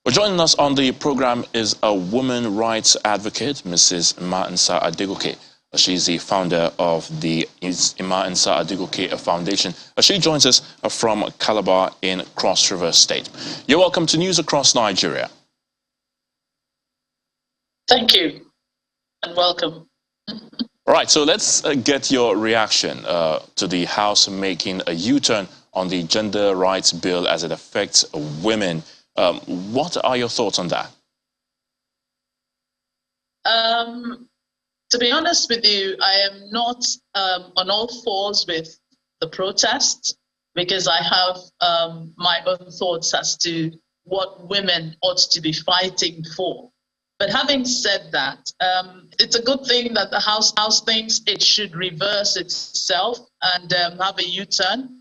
Well, joining us on the program is a women rights advocate, Mrs. Ima-Nsa Adegoke. She's the founder of the Ima-Nsa Adegoke Foundation. She joins us from Calabar in Cross River State. You're welcome to News Across Nigeria. Thank you, and welcome. All right, so let's get your reaction to the House making a U-turn on the gender rights bill as it affects women. What are your thoughts on that? To be honest with you, I am not on all fours with the protests because I have my own thoughts as to what women ought to be fighting for. But having said that, it's a good thing that the House thinks it should reverse itself and have a U-turn.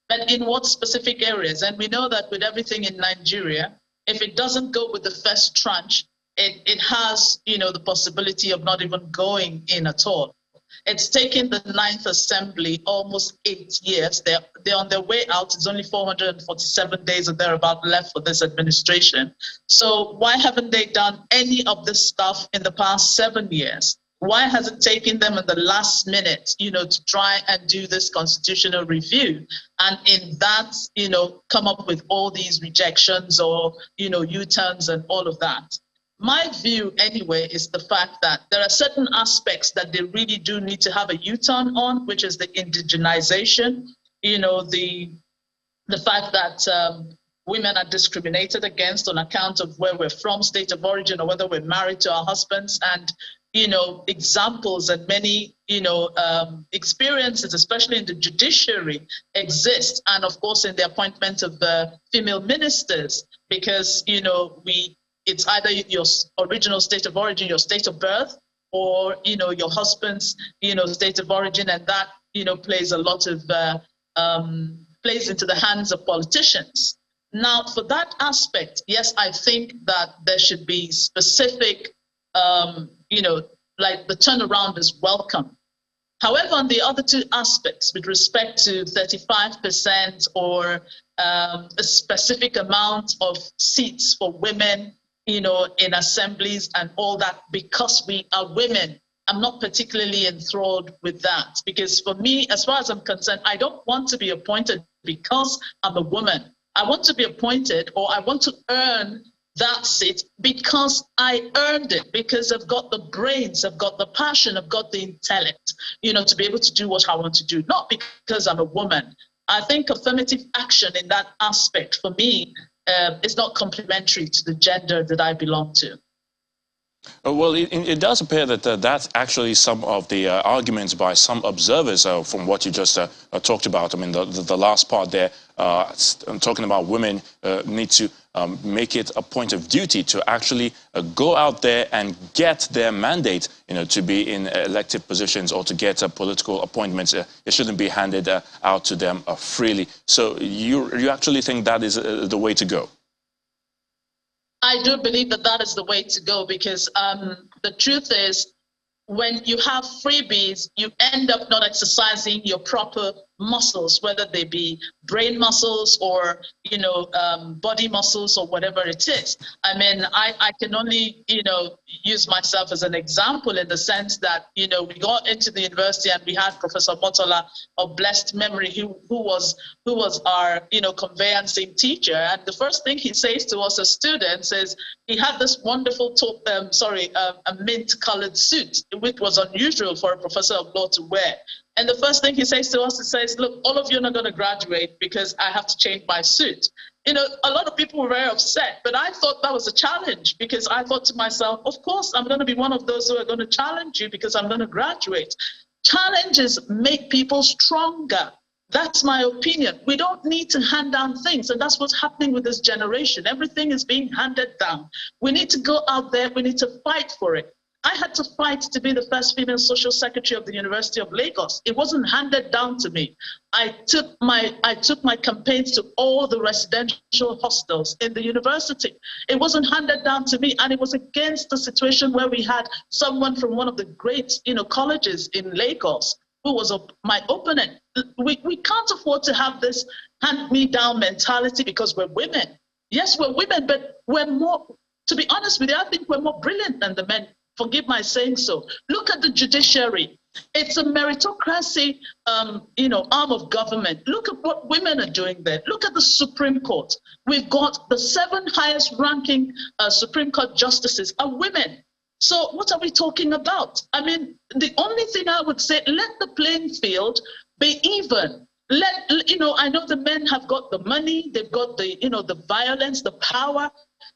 But in what specific areas? And we know that with everything in Nigeria, if it doesn't go with the first tranche, it has, the possibility of not even going in at all. It's taken the 9th Assembly almost 8 years. They're on their way out. It's only 447 days or thereabout left for this administration. So why haven't they done any of this stuff in the past 7 years? Why has it taken them in the last minute, to try and do this constitutional review? And in that, come up with all these rejections or, U-turns and all of that. My view, anyway, is the fact that there are certain aspects that they really do need to have a U-turn on, which is the indigenization, the fact that women are discriminated against on account of where we're from, state of origin, or whether we're married to our husbands. And, examples and many, experiences, especially in the judiciary, exist. And, of course, in the appointment of the female ministers, because, it's either your original state of origin, your state of birth, or, your husband's, state of origin. And that, plays a lot of, plays into the hands of politicians. Now, for that aspect, yes, I think that there should be specific, like the turnaround is welcome. However, on the other two aspects, with respect to 35% or a specific amount of seats for women, in assemblies and all that, because we are women, I'm not particularly enthralled with that. Because for me, as far as I'm concerned, I don't want to be appointed because I'm a woman. I want to be appointed, or I want to earn that seat because I earned it, because I've got the brains, I've got the passion, I've got the intellect, to be able to do what I want to do, not because I'm a woman. I think affirmative action in that aspect, for me, is not complementary to the gender that I belong to. Well, it does appear that that's actually some of the arguments by some observers from what you just talked about. I mean, the last part there, talking about women need to make it a point of duty to actually go out there and get their mandate, to be in elective positions or to get political appointments. It shouldn't be handed out to them freely. So you actually think that is the way to go? I do believe that that is the way to go, because the truth is, when you have freebies, you end up not exercising your proper muscles, whether they be brain muscles or, body muscles or whatever it is. I mean, I can only, use myself as an example in the sense that, we got into the university and we had Professor Motola of blessed memory, who was our, conveyancing teacher. And the first thing he says to us as students is, he had this wonderful, a mint-colored suit, which was unusual for a professor of law to wear. And the first thing he says to us, he says, look, all of you are not going to graduate because I have to change my suit. A lot of people were very upset, but I thought that was a challenge, because I thought to myself, of course, I'm going to be one of those who are going to challenge you because I'm going to graduate. Challenges make people stronger. That's my opinion. We don't need to hand down things, and that's what's happening with this generation. Everything is being handed down. We need to go out there. We need to fight for it. I had to fight to be the first female social secretary of the University of Lagos. It wasn't handed down to me. I took my campaigns to all the residential hostels in the university. It wasn't handed down to me, and it was against the situation where we had someone from one of the great, colleges in Lagos who was my opponent. We can't afford to have this hand-me-down mentality because we're women. Yes, we're women, but we're more, to be honest with you, I think we're more brilliant than the men. Forgive my saying so. Look at the judiciary. It's a meritocracy, arm of government. Look at what women are doing there. Look at the Supreme Court. We've got the 7 highest ranking Supreme Court justices are women. So what are we talking about? I mean, the only thing I would say, let the playing field be even. I know the men have got the money, they've got the violence, the power.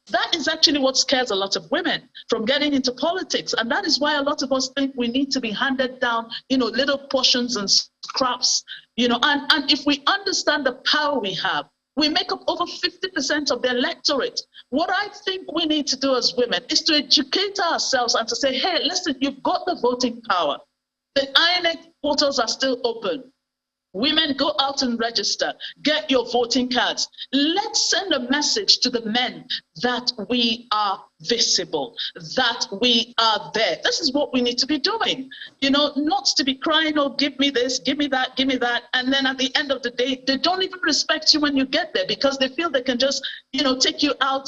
That is actually what scares a lot of women from getting into politics. And that is why a lot of us think we need to be handed down, little portions and scraps, and if we understand the power we have, we make up over 50% of the electorate. What I think we need to do as women is to educate ourselves and to say, hey, listen, you've got the voting power. The INEC portals are still open. Women, go out and register. Get your voting cards. Let's send a message to the men that we are visible, that we are there. This is what we need to be doing. Not to be crying, oh, give me this, give me that, give me that. And then at the end of the day, they don't even respect you when you get there because they feel they can just, take you out,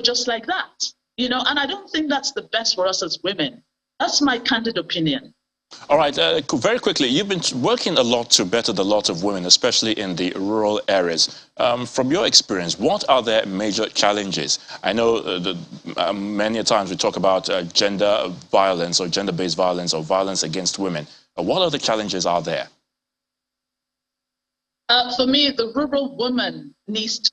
just like that. And I don't think that's the best for us as women. That's my candid opinion. All right, very quickly, you've been working a lot to better the lot of women, especially in the rural areas. From your experience, what are their major challenges? I know many times we talk about gender violence or gender-based violence or violence against women. What other challenges are there? For me, the rural woman needs to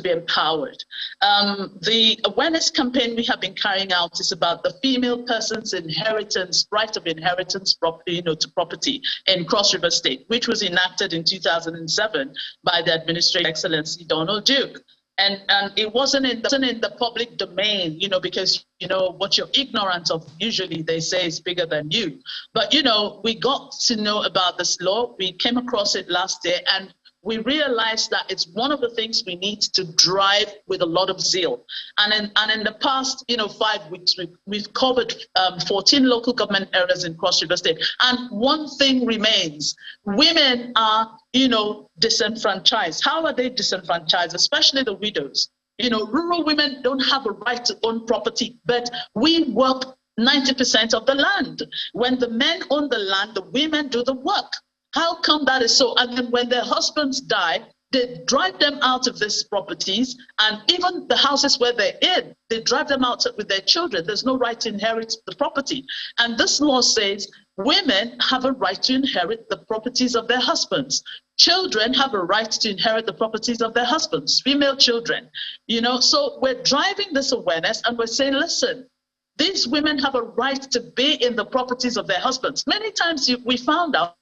be empowered. The awareness campaign we have been carrying out is about the female person's inheritance, right of inheritance property, to property in Cross River State, which was enacted in 2007 by the Administrator Excellency Donald Duke. And it wasn't in the public domain, because, what you're ignorant of, usually they say is bigger than you. But, we got to know about this law. We came across it last year, and we realized that it's one of the things we need to drive with a lot of zeal. And in the past, 5 weeks, we've covered 14 local government areas in Cross River State. And one thing remains: women are, disenfranchised. How are they disenfranchised? Especially the widows. Rural women don't have a right to own property, but we work 90% of the land. When the men own the land, the women do the work. How come that is so? And then when their husbands die, they drive them out of these properties, and even the houses where they're in, they drive them out with their children. There's no right to inherit the property. And this law says women have a right to inherit the properties of their husbands. Children have a right to inherit the properties of their husbands, female children. So we're driving this awareness, and we're saying, listen, these women have a right to be in the properties of their husbands. Many times we found out